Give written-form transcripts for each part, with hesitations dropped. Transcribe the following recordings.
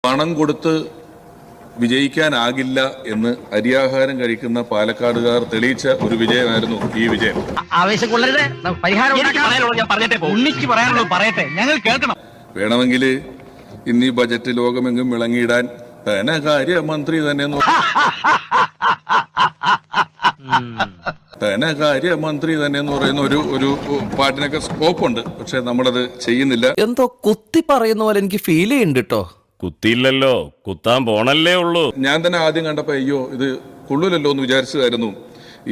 പണം കൊടുത്ത് വിജയിക്കാനാകില്ല എന്ന് അരിയാഹാരം കഴിക്കുന്ന പാലക്കാടുകാർ തെളിയിച്ച ഒരു വിജയമായിരുന്നു ഈ വിജയം. ആവേശം കൊള്ളരുത്, പരിഹാരം ഞാൻ പറഞ്ഞിട്ടേ ഉണ്ണിക്ക് പറയാനുള്ളത് പറയട്ടെ, ഞങ്ങൾ കേൾക്കണം. വേണമെങ്കിൽ ഇന്ന് ഈ ബജറ്റ് ലോകമെങ്ങും വിളങ്ങിയിടാൻ ധനകാര്യമന്ത്രി തന്നെ ധനകാര്യമന്ത്രി തന്നെ എന്ന് പറയുന്ന ഒരു പാട്ടിനൊക്കെ സ്കോപ്പുണ്ട്. പക്ഷെ നമ്മളത് ചെയ്യുന്നില്ല. എന്തോ കുത്തി പറയുന്ന പോലെ എനിക്ക് ഫീൽ ചെയ്യുന്നുണ്ട് കേട്ടോ. കുത്തിയില്ലല്ലോ, കുത്താൻ പോണല്ലേ ഉള്ളൂ. ഞാൻ തന്നെ ആദ്യം കണ്ടപ്പോ അയ്യോ ഇത് കൊള്ളൂലല്ലോ എന്ന് വിചാരിച്ചതായിരുന്നു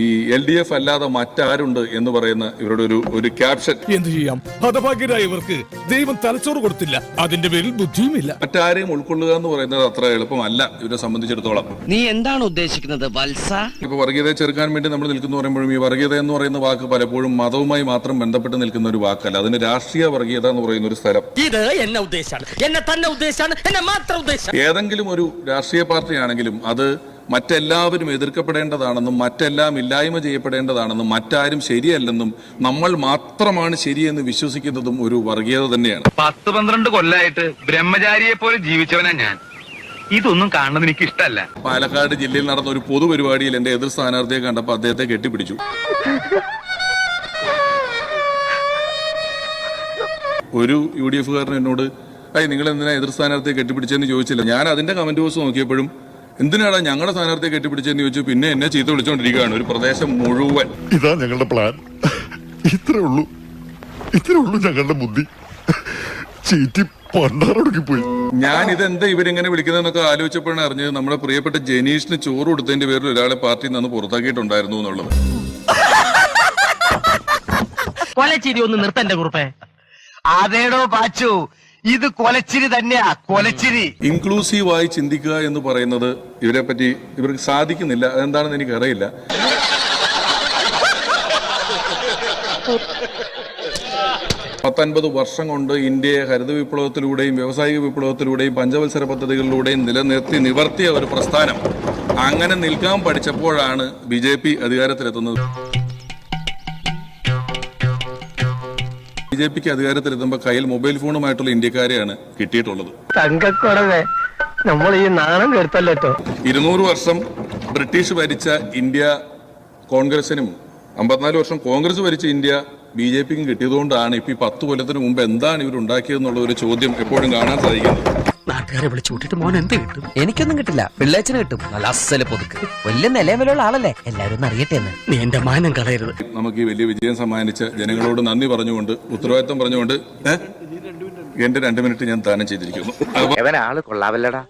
ഈ LDF അല്ലാതെ മറ്റാരുണ്ട് എന്ന് പറയുന്ന ഇവരുടെ ഒരു ക്യാപ്ഷൻ. എന്ത് ചെയ്യാം, ഹതഭാഗ്യരായ ഇവർക്ക് ദൈവം തലച്ചോറ് കൊടുത്തില്ല, അതിന്റെ പേരിൽ ബുദ്ധിയുമില്ല. മറ്റാരെയും ഉൾക്കൊള്ളുക എന്ന് പറയുന്നത് അത്ര എളുപ്പമല്ല ഇവരെ സംബന്ധിച്ചിടത്തോളം. നീ എന്താണ് ഉദ്ദേശിക്കുന്നത് വത്സ? ഇപ്പൊ വർഗീയതയെ ചെറുക്കാൻ വേണ്ടി നമ്മൾ നിൽക്കുന്നു പറയുമ്പോഴും ഈ വർഗീയത എന്ന് പറയുന്ന വാക്ക് പലപ്പോഴും മതവുമായി മാത്രം ബന്ധപ്പെട്ട് നിൽക്കുന്ന ഒരു വാക്കല്ല. അതിന് രാഷ്ട്രീയ വർഗീയത എന്ന് പറയുന്ന ഒരു സ്ഥലം. ഇത് എന്നെ ഉദ്ദേശാണ്, എന്നെ തന്നെ ഉദ്ദേശാണ്, എന്നെ മാത്രം ഉദ്ദേശം. ഏതെങ്കിലും ഒരു രാഷ്ട്രീയ പാർട്ടിയാണെങ്കിലും അത് മറ്റെല്ലാവരും എതിർക്കപ്പെടേണ്ടതാണെന്നും മറ്റെല്ലാം ഇല്ലായ്മ ചെയ്യപ്പെടേണ്ടതാണെന്നും മറ്റാരും ശരിയല്ലെന്നും നമ്മൾ മാത്രമാണ് ശരിയെന്ന് വിശ്വസിക്കുന്നതും ഒരു വർഗീയത തന്നെയാണ്. 10-12 കൊല്ലായിട്ട് ബ്രഹ്മചാരിയെ പോലെ ജീവിച്ചവനാ ഞാൻ. ഇതൊന്നും കാണുന്നത് എനിക്ക് ഇഷ്ടമല്ല. പാലക്കാട് ജില്ലയിൽ നടന്ന ഒരു പൊതുപരിപാടിയിൽ എന്റെ എതിർ സ്ഥാനാർത്ഥിയെ കണ്ടപ്പോൾ അദ്ദേഹത്തെ കെട്ടിപ്പിടിച്ചു. ഒരു UDF കാരൻ എന്നോട് നിങ്ങൾ എന്തിനാ എതിർ സ്ഥാനാർത്ഥിയെ കെട്ടിപ്പിടിച്ചെന്ന് ചോദിച്ചില്ല. ഞാൻ അതിന്റെ കമന്റ് ബോക്സ് നോക്കിയപ്പോഴും എന്തിനാണ് ഞങ്ങളുടെ സ്ഥാനാർത്ഥിയെ കെട്ടിപ്പിടിച്ചെന്ന് ചോദിച്ചു. പിന്നെ എന്നെ ചീത്ത വിളിച്ചോണ്ടിരിക്കുകയാണ് ഒരു പ്രദേശം മുഴുവൻ. ഇതാ ഞങ്ങളുടെ പ്ലാൻ. ഇത്രേ ഉള്ളൂ ഞങ്ങളുടെ ബുദ്ധി. ചീറ്റി പണ്ടാറൊടുക്കി പോയി. ഞാൻ ഇതെന്താ ഇവരിങ്ങനെ വിളിക്കുന്നതെന്നൊക്കെ ആലോചിച്ചപ്പോഴാണ് അറിഞ്ഞത് നമ്മുടെ പ്രിയപ്പെട്ട ജനീഷിന് ചോറ് കൊടുത്തതിന്റെ പേരിൽ ഒരാളെ പാർട്ടിയിൽ നിന്ന് പുറത്താക്കിയിട്ടുണ്ടായിരുന്നു എന്നുള്ളത്. കൊലച്ചിരി ഒന്ന് നിർത്തന്റെ കുറിപ്പേ. അതേടോ പാച്ചു, ഇത് കൊലച്ചിരി തന്നെയാ, കൊലച്ചിരി. ഇൻക്ലൂസീവായി ചിന്തിക്കുക എന്ന് പറയുന്നത് ഇവരെ പറ്റി ഇവർക്ക് സാധിക്കുന്നില്ല. അതെന്താണെന്ന് എനിക്കറിയില്ല. പത്തൊൻപത് വർഷം കൊണ്ട് ഇന്ത്യയെ ഹരിത വിപ്ലവത്തിലൂടെയും വ്യാവസായിക വിപ്ലവത്തിലൂടെയും പഞ്ചവത്സര പദ്ധതികളിലൂടെയും നിവർത്തിയ ഒരു പ്രസ്ഥാനം. അങ്ങനെ നിൽക്കാൻ പഠിച്ചപ്പോഴാണ് BJP അധികാരത്തിലെത്തുന്നത്. BJPക്ക് അധികാരത്തിലെത്തുമ്പോൾ കയ്യിൽ മൊബൈൽ ഫോണുമായിട്ടുള്ള ഇന്ത്യക്കാരെയാണ് കിട്ടിയിട്ടുള്ളത്. തങ്കക്കുറവേ, നമ്മൾ ഈ നാണം കേട്ടല്ലോ. 200 വർഷം ബ്രിട്ടീഷ് ഭരിച്ച ഇന്ത്യ കോൺഗ്രസിനും 54 വർഷം കോൺഗ്രസ് ഭരിച്ച ഇന്ത്യ BJPക്കും കിട്ടിയതുകൊണ്ടാണ് ഇപ്പൊ ഈ 10 കൊല്ലത്തിന് മുമ്പ് എന്താണ് ഇവരുണ്ടാക്കിയതെന്നുള്ള ഒരു ചോദ്യം എപ്പോഴും കാണാൻ സാധിക്കുന്നത്. നാട്ടുകാരെ വിളിച്ചു കൂട്ടിട്ട് മോൻ എന്ത് കിട്ടും? എനിക്കൊന്നും കിട്ടില്ല, പിള്ളേച്ചന് കിട്ടും. നല്ല അസല് പൊതുക്ക്, വലിയ നിലവിലുള്ള ആളല്ലേ, എല്ലാവരും ഒന്ന് അറിയട്ടെ എന്ന്. നീ എന്റെ മാനം കളയരുത്. നമുക്ക് ഈ വലിയ വിജയം സമ്മാനിച്ച ജനങ്ങളോട് നന്ദി പറഞ്ഞുകൊണ്ട് ഉത്തരവാദിത്വം പറഞ്ഞുകൊണ്ട് എന്റെ 2 മിനിറ്റ് ഞാൻ ദാനം ചെയ്തിരിക്കുന്നു. ആള് കൊള്ളാവല്ലടാ.